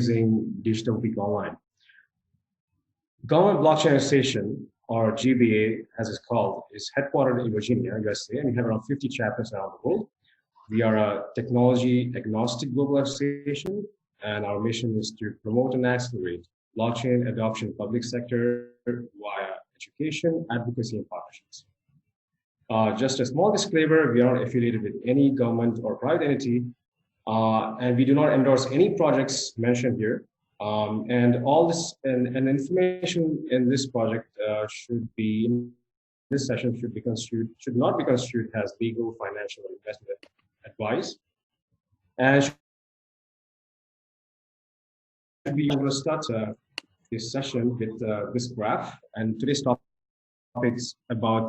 organizing digital week online. Government Blockchain Association, or GBA as it's called, is headquartered in Virginia, USA, and we have around 50 chapters around the world. We are a technology agnostic global association, and our mission is to promote and accelerate blockchain adoption in public sector via education, advocacy, and partnerships. Just a small disclaimer, we are not affiliated with any government or private entity, and we do not endorse any projects mentioned here. And all this and information in this project this session should not be construed as legal, financial, or investment advice. And we will start this session with this graph, and today's topic is about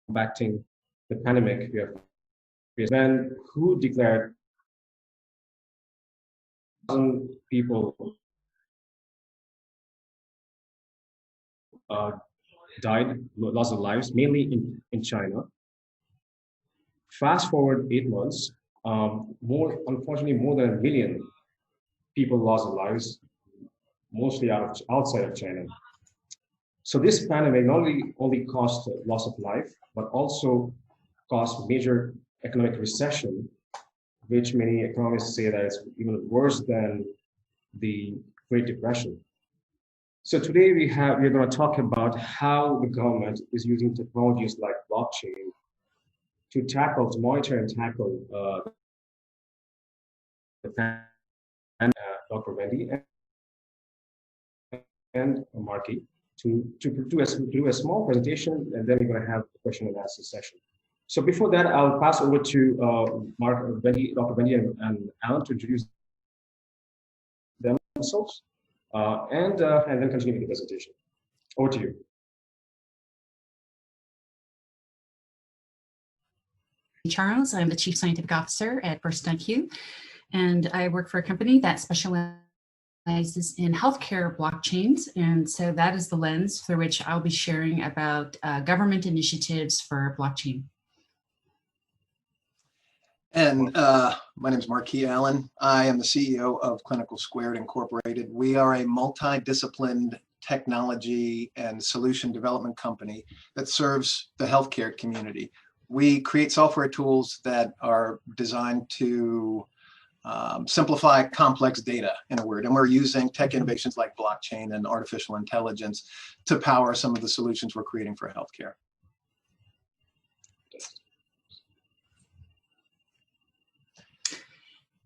combating the pandemic we have faced. Men who declared people died, lost their lives, mainly in China. Fast forward 8 months, unfortunately, more than 1 million people lost their lives, mostly outside of China. So this pandemic not only caused loss of life, but also caused major economic recession, which many economists say that it's even worse than the Great Depression. So today we're going to talk about how the government is using technologies like blockchain to monitor and tackle the pandemic. Dr. Wendy and Marquis to do a small presentation, and then we're going to have a question and answer session. So before that, I'll pass over to Dr. Wendy and Alan to introduce themselves, and then continue with the presentation. Over to you. Charles, I'm the Chief Scientific Officer at BurstIQ, and I work for a company that specializes in healthcare blockchains, and so that is the lens through which I'll be sharing about government initiatives for blockchain. And my name is Marquis Allen. I am the CEO of CliniqueSquared Incorporated. We are a multidisciplined technology and solution development company that serves the healthcare community. We create software tools that are designed to simplify complex data, in a word, and we're using tech innovations like blockchain and artificial intelligence to power some of the solutions we're creating for healthcare.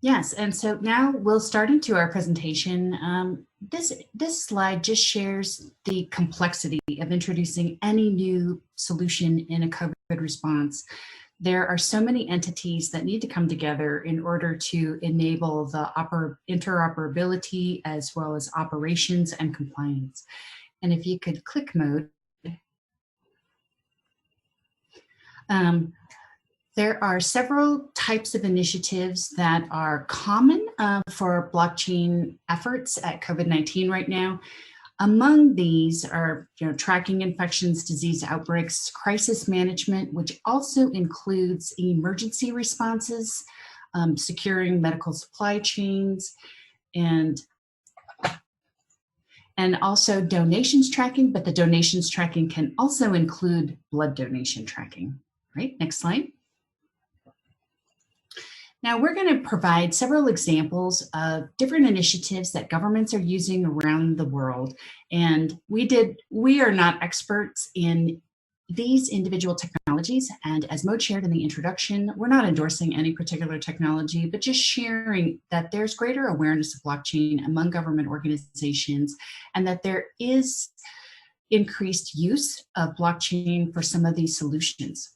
Yes, and so now we'll start into our presentation. This slide just shares the complexity of introducing any new solution in a COVID response. There are so many entities that need to come together in order to enable the interoperability as well as operations and compliance. And if you could click mode. There are several types of initiatives that are common for blockchain efforts at COVID-19 right now. Among these are tracking infections, disease outbreaks, crisis management, which also includes emergency responses, securing medical supply chains, and also donations tracking, but the donations tracking can also include blood donation tracking. Right, next slide. Now we're going to provide several examples of different initiatives that governments are using around the world. And we are not experts in these individual technologies. And as Mo shared in the introduction, we're not endorsing any particular technology, but just sharing that there's greater awareness of blockchain among government organizations and that there is increased use of blockchain for some of these solutions.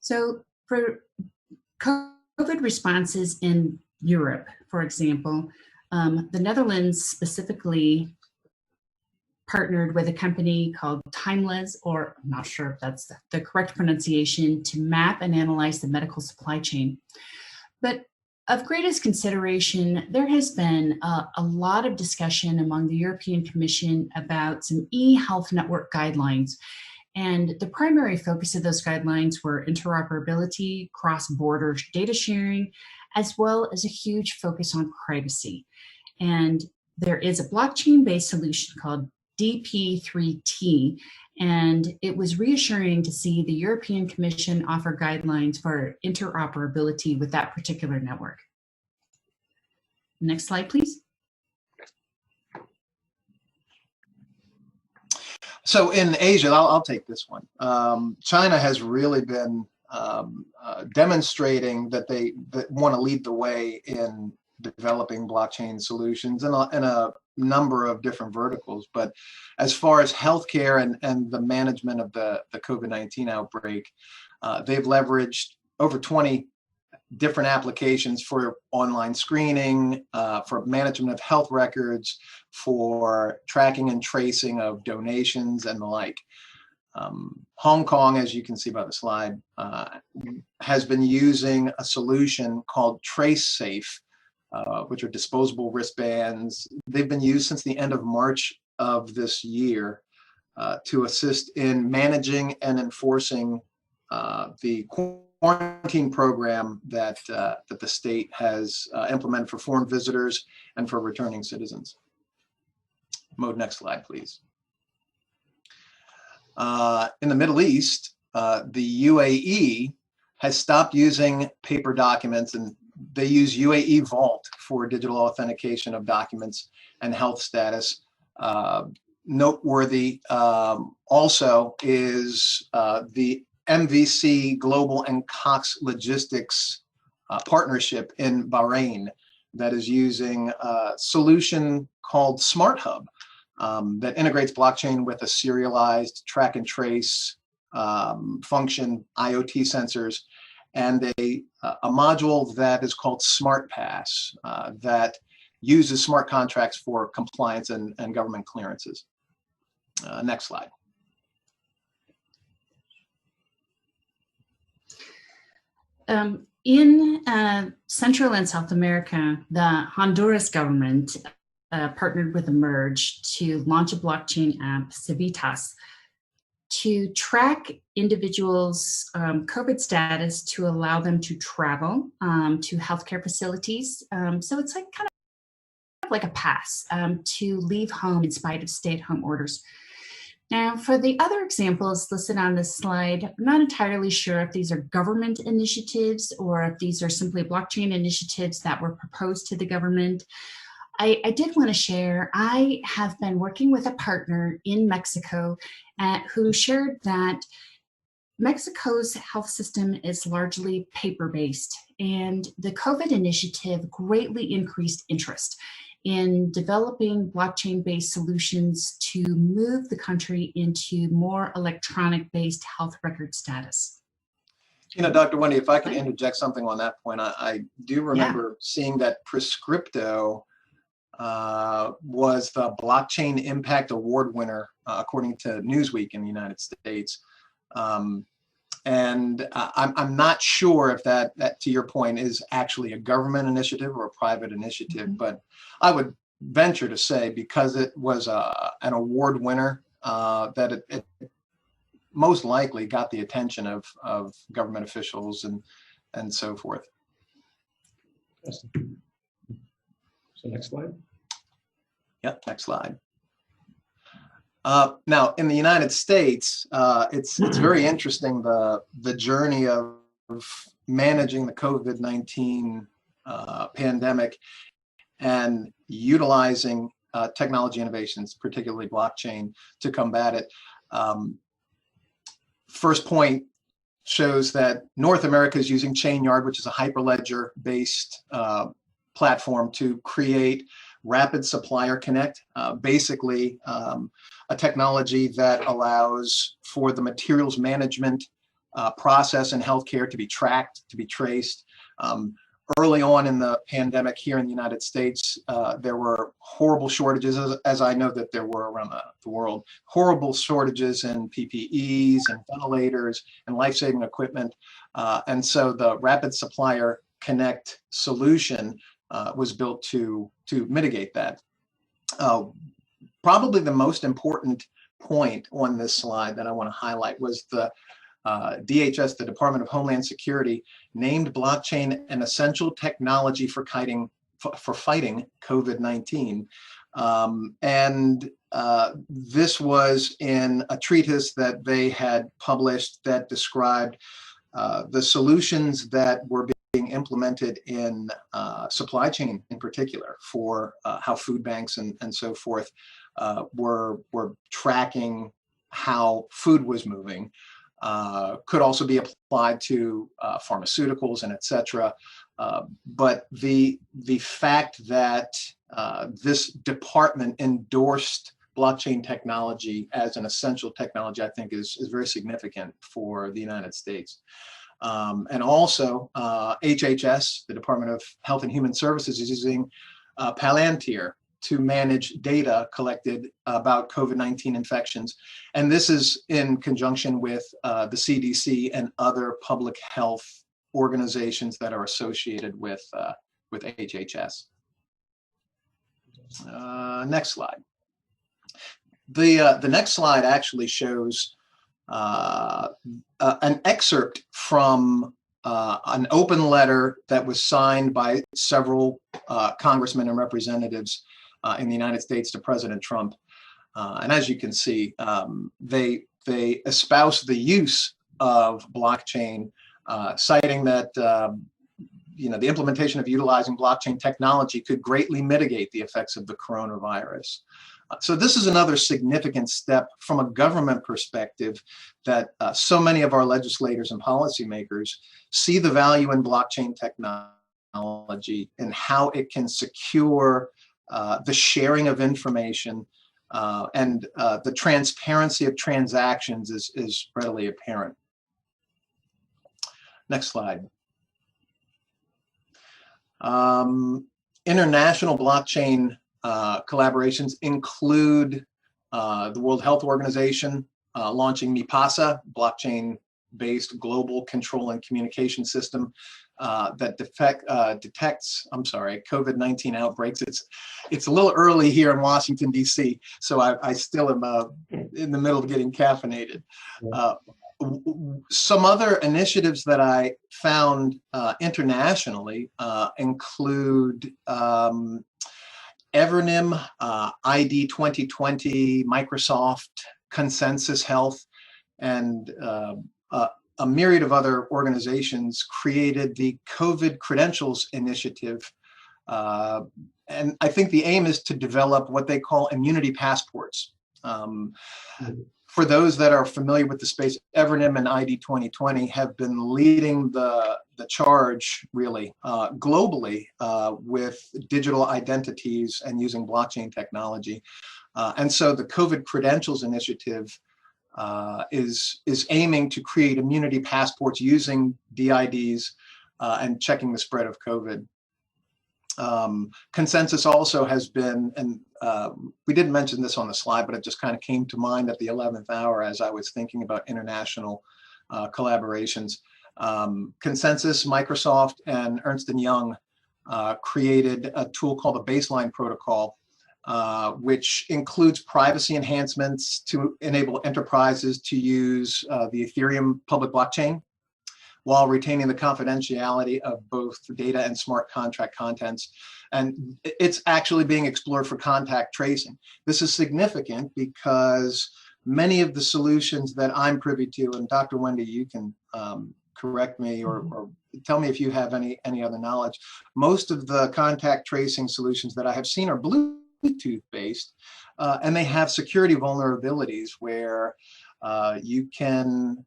So for COVID responses in Europe, for example, the Netherlands specifically partnered with a company called HIMSS, or I'm not sure if that's the correct pronunciation, to map and analyze the medical supply chain. But of greatest consideration, there has been a lot of discussion among the European Commission about some e-health network guidelines. And the primary focus of those guidelines were interoperability, cross-border data sharing, as well as a huge focus on privacy. And there is a blockchain-based solution called DP3T, and it was reassuring to see the European Commission offer guidelines for interoperability with that particular network. Next slide, please. So in Asia, I'll take this one. China has really been demonstrating that they want to lead the way in developing blockchain solutions in a number of different verticals. But as far as healthcare and the management of the COVID-19 outbreak, they've leveraged over 20 different applications for online screening, for management of health records, for tracking and tracing of donations and the like. Hong Kong, as you can see by the slide, has been using a solution called TraceSafe, which are disposable wristbands. They've been used since the end of March of this year to assist in managing and enforcing the quarantine program that the state has implemented for foreign visitors and for returning citizens. Next slide, please. In the Middle East, the UAE has stopped using paper documents, and they use UAE Vault for digital authentication of documents and health status. Noteworthy also is the MVC Global and Cox Logistics partnership in Bahrain that is using a solution called Smart Hub that integrates blockchain with a serialized track and trace function, IoT sensors, and a module that is called Smart Pass that uses smart contracts for compliance and government clearances. Next slide. In Central and South America, the Honduras government partnered with Emerge to launch a blockchain app, Civitas, to track individuals' COVID status to allow them to travel to healthcare facilities. So it's like kind of like a pass to leave home in spite of stay-at-home orders. Now, for the other examples listed on this slide, I'm not entirely sure if these are government initiatives or if these are simply blockchain initiatives that were proposed to the government. I did want to share, I have been working with a partner in Mexico who shared that Mexico's health system is largely paper-based, and the COVID initiative greatly increased interest in developing blockchain-based solutions to move the country into more electronic-based health record status. You know, Dr. Wendy, if I could interject something on that point, I do remember seeing that Prescripto was the Blockchain Impact Award winner, according to Newsweek in the United States. And I'm not sure if that, to your point, is actually a government initiative or a private initiative, but I would venture to say, because it was an award winner, that it most likely got the attention of government officials and so forth. So next slide. Yep, next slide. Now, in the United States, it's very interesting, the journey of managing the COVID-19 pandemic and utilizing technology innovations, particularly blockchain, to combat it. First point shows that North America is using ChainYard, which is a Hyperledger-based platform to create Rapid Supplier Connect, basically a technology that allows for the materials management process in healthcare to be tracked, to be traced. Early on in the pandemic here in the United States, there were horrible shortages, as I know that there were around the world, horrible shortages in PPEs and ventilators and life-saving equipment. And so the Rapid Supplier Connect solution was built to mitigate that. Probably the most important point on this slide that I want to highlight was DHS, the Department of Homeland Security, named blockchain an essential technology for fighting COVID-19. This was in a treatise that they had published that described the solutions that were being implemented in supply chain in particular for how food banks and so forth were tracking how food was moving. Could also be applied to pharmaceuticals and et cetera. But the fact that this department endorsed blockchain technology as an essential technology, I think is very significant for the United States. And also HHS, the Department of Health and Human Services, is using Palantir to manage data collected about COVID-19 infections. And this is in conjunction with the CDC and other public health organizations that are associated with HHS. Next slide. The next slide actually shows an excerpt from an open letter that was signed by several congressmen and representatives in the United States to President Trump. And as you can see, they espouse the use of blockchain, citing that the implementation of utilizing blockchain technology could greatly mitigate the effects of the coronavirus. So this is another significant step from a government perspective that so many of our legislators and policymakers see the value in blockchain technology and how it can secure the sharing of information and the transparency of transactions is readily apparent. Next slide. International blockchain collaborations include the World Health Organization launching MIPASA, blockchain-based global control and communication system that detects COVID-19 outbreaks. It's a little early here in Washington, D.C., so I still am in the middle of getting caffeinated. Some other initiatives that I found internationally include Evernym, ID 2020, Microsoft, Consensus Health, and a myriad of other organizations created the COVID Credentials Initiative. And I think the aim is to develop what they call immunity passports. For those that are familiar with the space, Evernym and ID 2020 have been leading the charge really globally with digital identities and using blockchain technology. And so the COVID Credentials Initiative is aiming to create immunity passports using DIDs and checking the spread of COVID. Consensus also has been, and we didn't mention this on the slide, but it just kind of came to mind at the 11th hour as I was thinking about international collaborations. Consensus, Microsoft, and Ernst & Young created a tool called the Baseline Protocol, which includes privacy enhancements to enable enterprises to use the Ethereum public blockchain while retaining the confidentiality of both data and smart contract contents. And it's actually being explored for contact tracing. This is significant because many of the solutions that I'm privy to, and Dr. Wendy, you can correct me or tell me if you have any other knowledge, most of the contact tracing solutions that I have seen are Bluetooth based, and they have security vulnerabilities where you can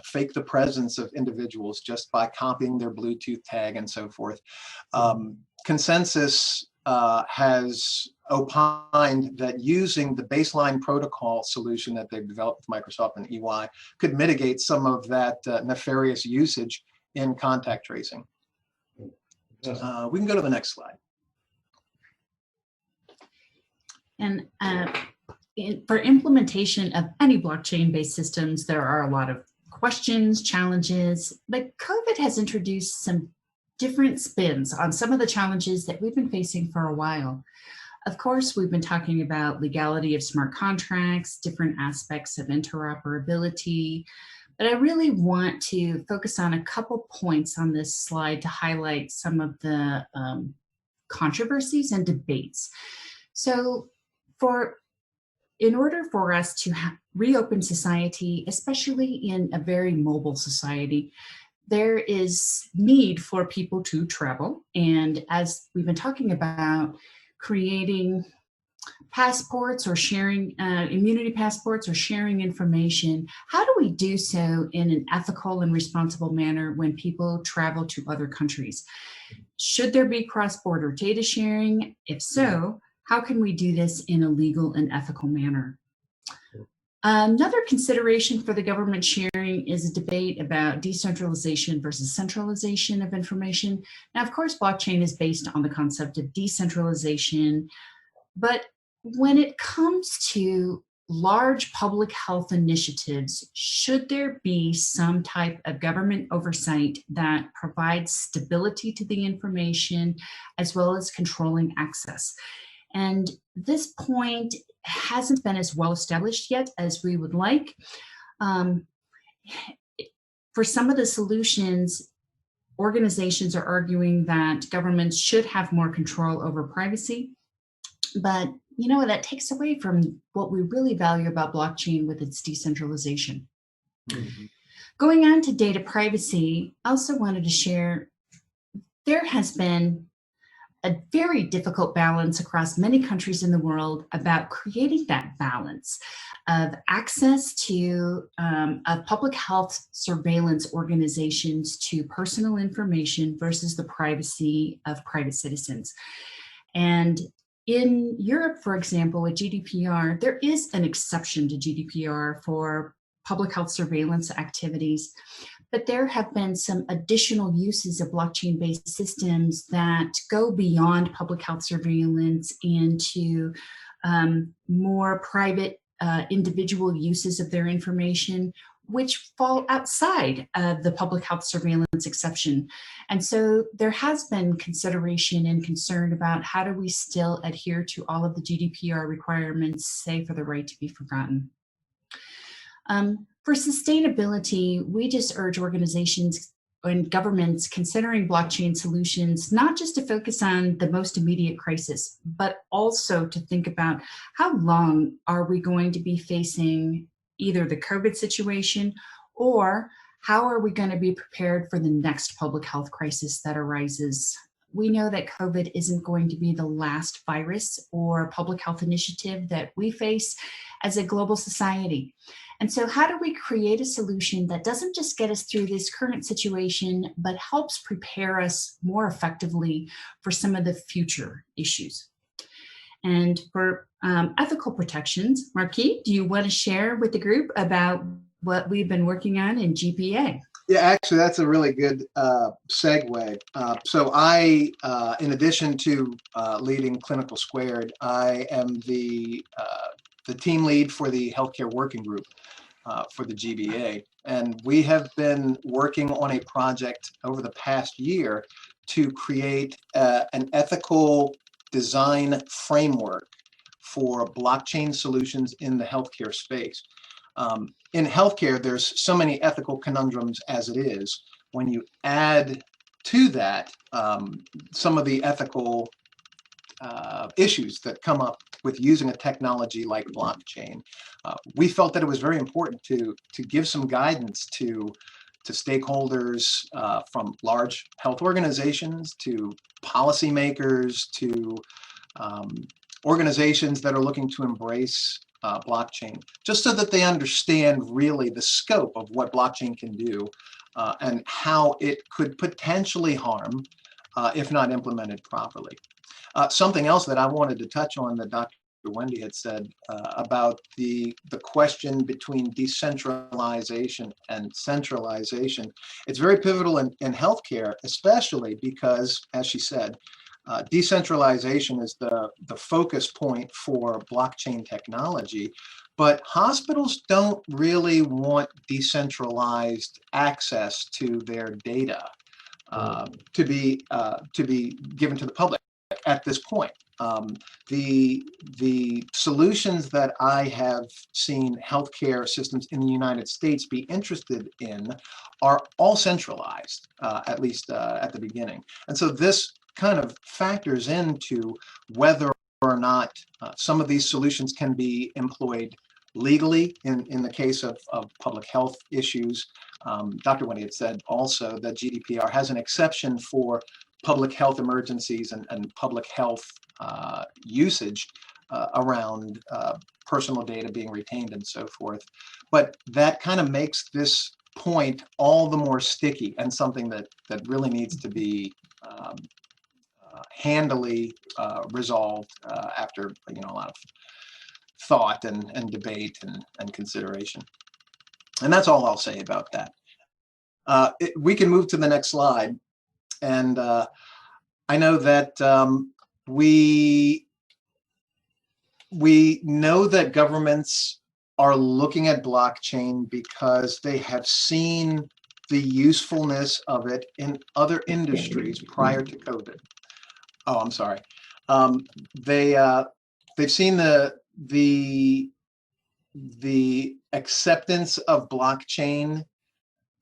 fake the presence of individuals just by copying their Bluetooth tag and so forth. Consensus has opined that using the Baseline Protocol solution that they've developed with Microsoft and EY could mitigate some of that nefarious usage in contact tracing. We can go to the next slide. And for implementation of any blockchain-based systems, there are a lot of questions, challenges, but COVID has introduced some different spins on some of the challenges that we've been facing for a while. Of course, we've been talking about legality of smart contracts, different aspects of interoperability, But I really want to focus on a couple points on this slide to highlight some of the controversies and debates. So in order for us to reopen society, especially in a very mobile society, there is need for people to travel. And as we've been talking about, creating passports or sharing immunity passports or sharing information, how do we do so in an ethical and responsible manner when people travel to other countries? Should there be cross-border data sharing? If so, how can we do this in a legal and ethical manner? Another consideration for the government sharing is a debate about decentralization versus centralization of information. Now, of course, blockchain is based on the concept of decentralization, but when it comes to large public health initiatives, should there be some type of government oversight that provides stability to the information as well as controlling access? And this point hasn't been as well established yet as we would like. For some of the solutions, organizations are arguing that governments should have more control over privacy, but you know, that takes away from what we really value about blockchain with its decentralization. Mm-hmm. Going on to data privacy, I also wanted to share, there has been a very difficult balance across many countries in the world about creating that balance of access to public health surveillance organizations to personal information versus the privacy of private citizens. And in Europe, for example, with GDPR, there is an exception to GDPR for public health surveillance activities, but there have been some additional uses of blockchain-based systems that go beyond public health surveillance into more private individual uses of their information, which fall outside of the public health surveillance exception. And so there has been consideration and concern about how do we still adhere to all of the GDPR requirements, say for the right to be forgotten. For sustainability, we just urge organizations and governments considering blockchain solutions, not just to focus on the most immediate crisis, but also to think about how long are we going to be facing either the COVID situation, or how are we going to be prepared for the next public health crisis that arises? We know that COVID isn't going to be the last virus or public health initiative that we face as a global society. And so how do we create a solution that doesn't just get us through this current situation, but helps prepare us more effectively for some of the future issues? And for ethical protections, Marquis, do you want to share with the group about what we've been working on in GBA? Yeah, actually, that's a really good segue. So I, in addition to leading CliniqueSquared, I am the team lead for the healthcare working group for the GBA. And we have been working on a project over the past year to create an ethical design framework for blockchain solutions in the healthcare space. In healthcare, there's so many ethical conundrums as it is. When you add to that some of the ethical issues that come up with using a technology like blockchain, we felt that it was very important to give some guidance to stakeholders from large health organizations, to policymakers, to organizations that are looking to embrace blockchain, just so that they understand really the scope of what blockchain can do and how it could potentially harm if not implemented properly. Something else that I wanted to touch on that Dr. Wendy had said about the question between decentralization and centralization. It's very pivotal in healthcare, especially because, as she said, decentralization is the focus point for blockchain technology, but hospitals don't really want decentralized access to their data to be given to the public at this point. The solutions that I have seen healthcare systems in the United States be interested in are all centralized, at least at the beginning. And so this kind of factors into whether or not some of these solutions can be employed legally in the case of public health issues. Dr. Wendy had said also that GDPR has an exception for public health emergencies and public health usage around personal data being retained and so forth. But that kind of makes this point all the more sticky and something that really needs to be handily resolved after a lot of thought and debate and consideration. And that's all I'll say about that. We can move to the next slide. And I know that we know that governments are looking at blockchain because they have seen the usefulness of it in other industries prior to COVID. Oh, I'm sorry. They've seen the acceptance of blockchain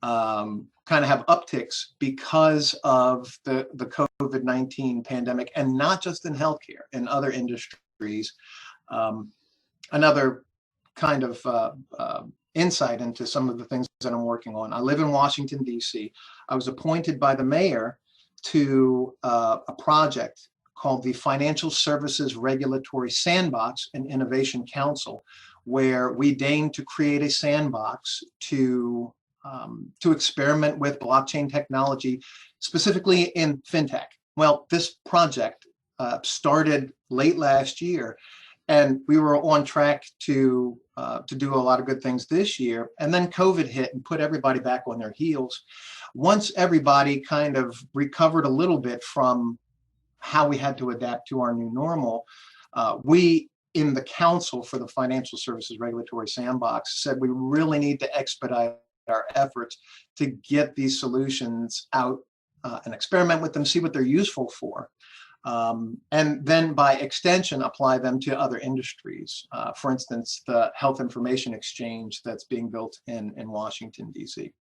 kind of have upticks because of the COVID-19 pandemic, and not just in healthcare, in other industries. Another kind of insight into some of the things that I'm working on. I live in Washington, D.C. I was appointed by the mayor to a project called the Financial Services Regulatory Sandbox and Innovation Council, where we deigned to create a sandbox to experiment with blockchain technology, specifically in fintech. Well, this project started late last year, and we were on track to do a lot of good things this year. And then COVID hit and put everybody back on their heels. Once everybody kind of recovered a little bit from how we had to adapt to our new normal, we in the Council for the Financial Services Regulatory Sandbox said we really need to expedite our efforts to get these solutions out and experiment with them, see what they're useful for, and then by extension apply them to other industries. For instance, the health information exchange that's being built in Washington, D.C.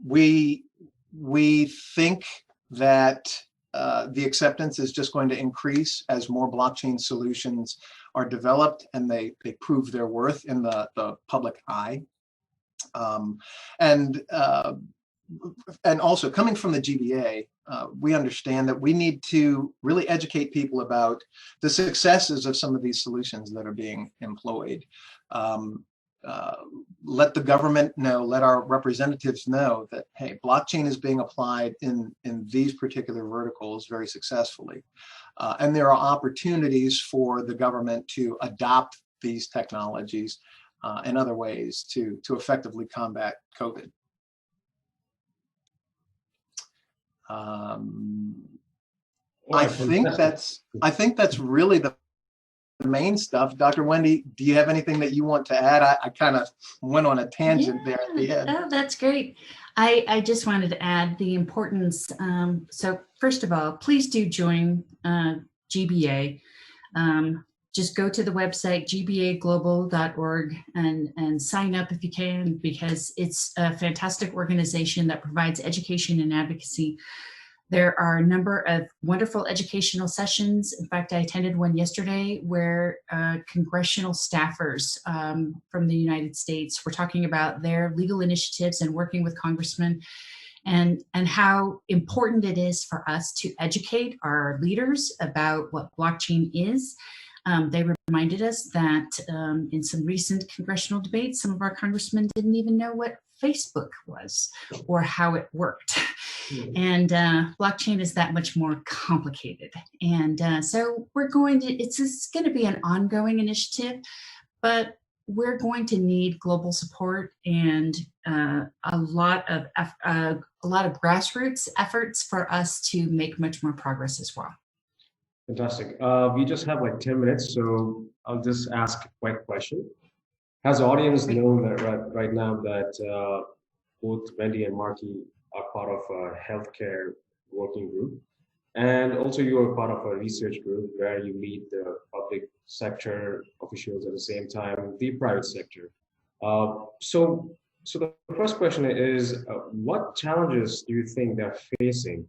We think that the acceptance is just going to increase as more blockchain solutions are developed and they prove their worth in the public eye. And also coming from the GBA, we understand that we need to really educate people about the successes of some of these solutions that are being employed. Let the government know, let our representatives know that, hey, blockchain is being applied in these particular verticals very successfully. And there are opportunities for the government to adopt these technologies in other ways to effectively combat COVID. I think that's really the main stuff. Dr. Wendy, do you have anything that you want to add? I kind of went on a tangent there at the end. Oh, that's great. I just wanted to add the importance. So first of all, please do join GBA. Just go to the website, gbaglobal.org, and sign up if you can, because it's a fantastic organization that provides education and advocacy. There are a number of wonderful educational sessions. In fact, I attended one yesterday where congressional staffers from the United States were talking about their legal initiatives and working with congressmen, and how important it is for us to educate our leaders about what blockchain is. They reminded us that in some recent congressional debates, some of our congressmen didn't even know what Facebook was or how it worked. And blockchain is that much more complicated. And so it's going to be an ongoing initiative, but we're going to need global support and a lot of grassroots efforts for us to make much more progress as well. Fantastic. We just have like 10 minutes, so I'll just ask a quick question. Has the audience known that right now that both Wendy and Marquis are part of a healthcare working group? And also you are part of a research group where you meet the public sector officials at the same time, the private sector. So the first question is, what challenges do you think they're facing,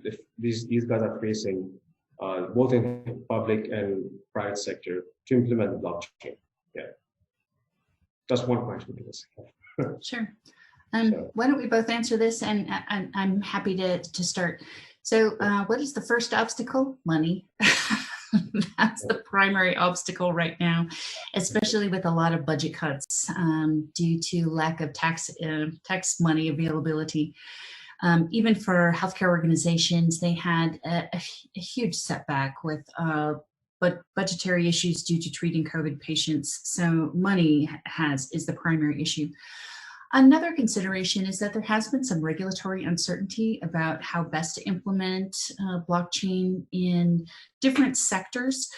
if these guys are facing, both in public and private sector to implement the blockchain? Yeah, that's one question. Sure. So, Why don't we both answer this? And I'm happy to start. So what is the first obstacle? Money. That's the primary obstacle right now, especially with a lot of budget cuts due to lack of tax money availability. Even for healthcare organizations, they had a huge setback with but budgetary issues due to treating COVID patients. So money is the primary issue. Another consideration is that there has been some regulatory uncertainty about how best to implement blockchain in different sectors.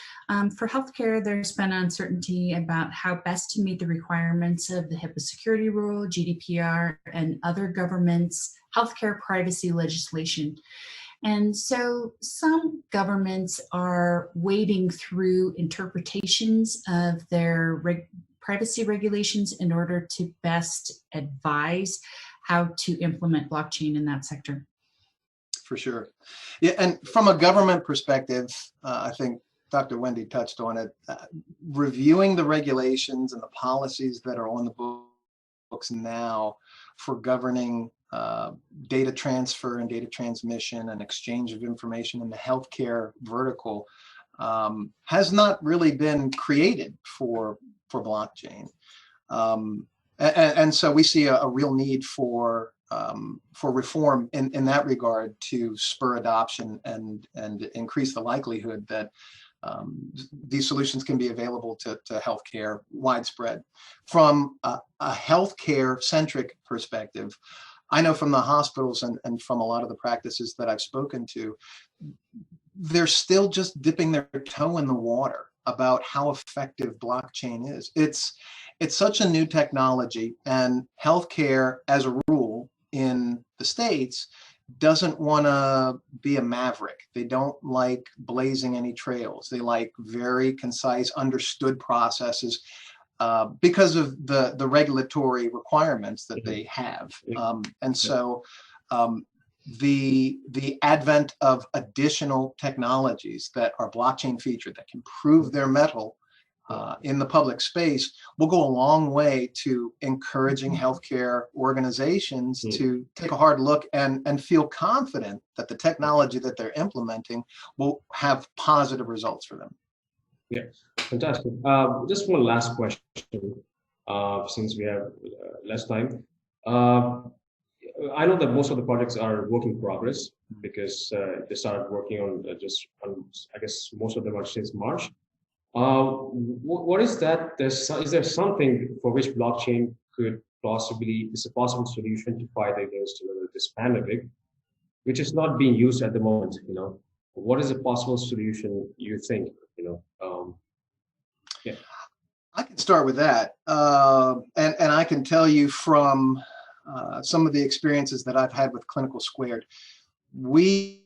For healthcare, there's been uncertainty about how best to meet the requirements of the HIPAA security rule, GDPR, and other governments' healthcare privacy legislation. And so some governments are wading through interpretations of their privacy regulations in order to best advise how to implement blockchain in that sector. For sure. Yeah, and from a government perspective, I think Dr. Wendy touched on it, reviewing the regulations and the policies that are on the books now for governing data transfer and data transmission and exchange of information in the healthcare vertical has not really been created for blockchain. And so we see a real need for reform in that regard to spur adoption and increase the likelihood that these solutions can be available to healthcare widespread. From a healthcare-centric perspective, I know from the hospitals and from a lot of the practices that I've spoken to, they're still just dipping their toe in the water about how effective blockchain is. It's such a new technology, and healthcare, as a rule, in the States, doesn't want to be a maverick. They don't like blazing any trails. They like very concise, understood processes because of the regulatory requirements that they have. And so the advent of additional technologies that are blockchain featured that can prove their mettle in the public space will go a long way to encouraging healthcare organizations to take a hard look and feel confident that the technology that they're implementing will have positive results for them. Yeah, fantastic. Just one last question, since we have less time. I know that most of the projects are work in progress because they started working on I guess most of them are since March. What is that? Is there something for which blockchain is a possible solution to fight against this pandemic, which is not being used at the moment? What is a possible solution you think? Yeah. I can start with that, and I can tell you from some of the experiences that I've had with CliniqueSquared. We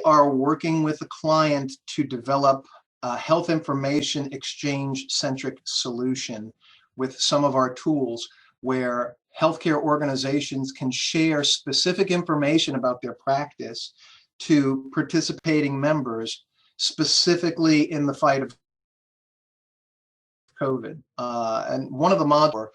are working with a client to develop a health information exchange-centric solution with some of our tools where healthcare organizations can share specific information about their practice to participating members, specifically in the fight of COVID. And one of the modules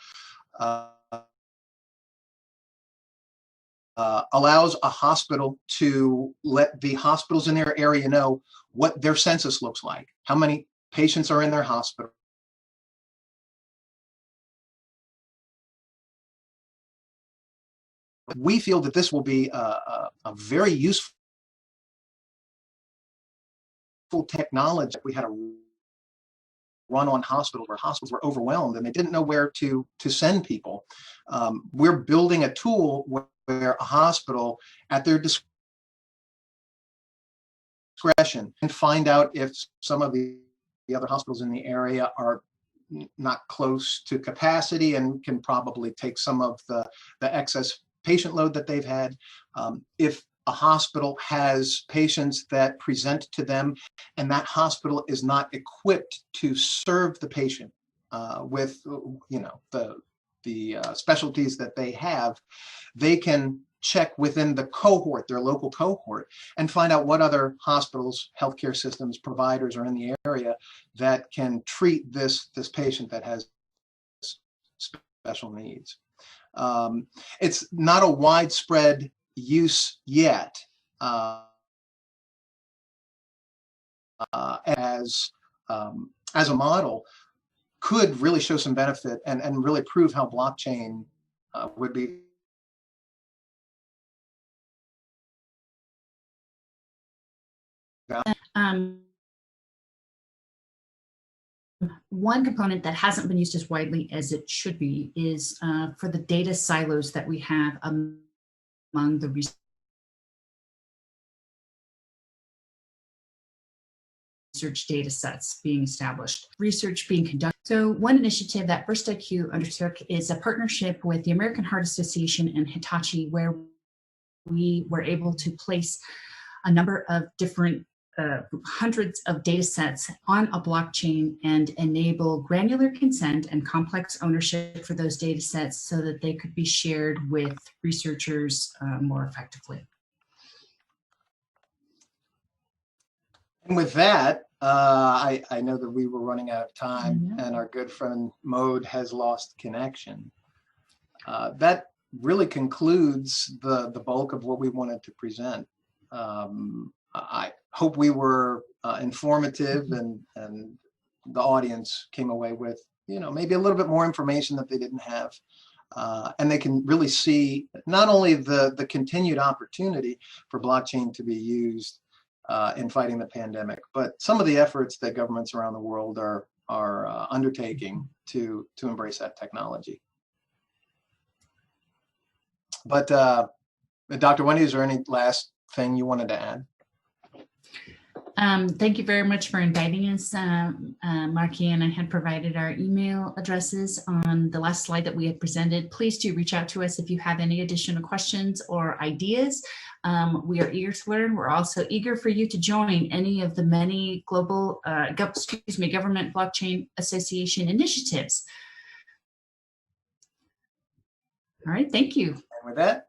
allows a hospital to let the hospitals in their area know what their census looks like, how many patients are in their hospital. We feel that this will be a very useful technology. We had a run-on hospital where hospitals were overwhelmed and they didn't know where to send people. We're building a tool where a hospital, at their discretion, can find out if some of the other hospitals in the area are not close to capacity and can probably take some of the excess patient load that they've had. If a hospital has patients that present to them, and that hospital is not equipped to serve the patient with, you know, the specialties that they have, they can check within the cohort, their local cohort, and find out what other hospitals, healthcare systems, providers are in the area that can treat this patient that has special needs. It's not a widespread use yet as a model, could really show some benefit and really prove how blockchain would be one component that hasn't been used as widely as it should be is for the data silos that we have among the research data sets being established, research being conducted. So one initiative that BurstIQ undertook is a partnership with the American Heart Association and Hitachi, where we were able to place a number of different hundreds of data sets on a blockchain and enable granular consent and complex ownership for those data sets so that they could be shared with researchers more effectively. And with that, I know that we were running out of time and our good friend Mode has lost connection. That really concludes the bulk of what we wanted to present. I hope we were informative and the audience came away with, you know, maybe a little bit more information that they didn't have. And they can really see not only the continued opportunity for blockchain to be used in fighting the pandemic, but some of the efforts that governments around the world are undertaking to embrace that technology. But Dr. Wendy, is there any last thing you wanted to add? Thank you very much for inviting us, Marquis, and I had provided our email addresses on the last slide that we had presented. Please do reach out to us if you have any additional questions or ideas. We are eager to learn. We're also eager for you to join any of the many global, government blockchain association initiatives. All right, thank you. And with that,